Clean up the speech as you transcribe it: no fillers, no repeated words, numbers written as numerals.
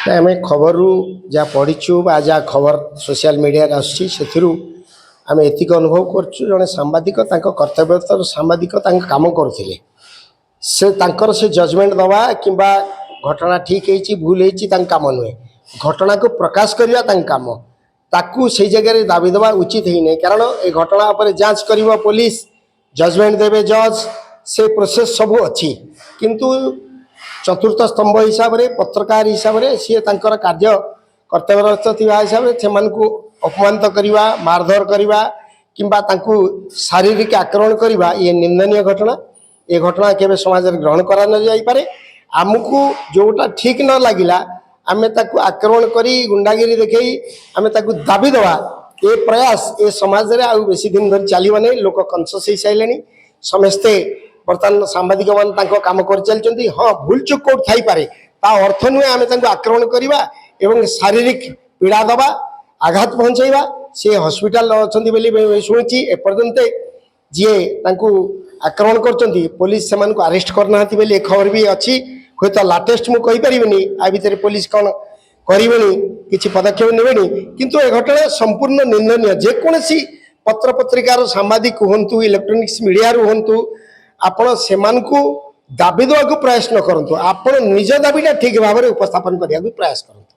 आम खबर जहाँ पढ़ीचु जहाँ खबर सोशल मीडिया आम एतिक अनुभव करछु जड़े सांबादिक कर्तव्य सांबादिक काम करुले से जजमेंट दवा कि घटना ठीक है भूल है काम नुहे घटना को प्रकाश करवा काम ताकू से जगह दाबी दवा उचित ही नहीं कारण ये घटना पर जांच कर पुलिस जजमेंट देवे जज से प्रोसेस सबू अच्छी किंतु चतुर्थ स्तंभ हिसाब से पत्रकार हिसाब से सी कार्य कर्तव्यरत हिसाब से अपमानित करवा मारधर करवा किंबा शारीरिक आक्रमण करवा ये निंदनीय घटना ये घटना केवे समाज में ग्रहण करा न जाई पारे आमको जोटा ठीक न लगिला आमे ताकू आक्रमण करी गुंडागिरी देखई आमे ताकू दाबी दवा ये प्रयास ये समाज रे आउ बेसी दिन धरि चलिबा नै लोक कॉन्शियस हो साइलेनी समस्ते बर्तमान सांबादिक मान तांको काम कर चलचंती हाँ भूल चूक कोड थाई पारे ता अर्थ नुहे आमे तांको आक्रमण करवा एवं शारीरिक पीड़ा दबा आघात पहुंचाइबा से हॉस्पिटल अछंती बेली सुनिची एपर्यंत जी तांको आक्रमण करचंती पुलिस से मानको अरेस्ट करनाहाती बेली खबर भी अच्छी हुए तो लाटेस्ट मु कहि परिबनी आ भितर पुलिस कौन करिबनी किछि पदक्षेप नेबेनी किंतु ए घटना संपूर्ण निंदनीय जेकोसी पत्र पत्रिकार सांबादिक हुंतु इलेक्ट्रोनिक्स मीडिया हुंतु आपण सेमानकु दाबी देवा प्रयास न करंतु आपण निज दाबीटा ठीक भाव में उपस्थापन करने प्रयास करंतु।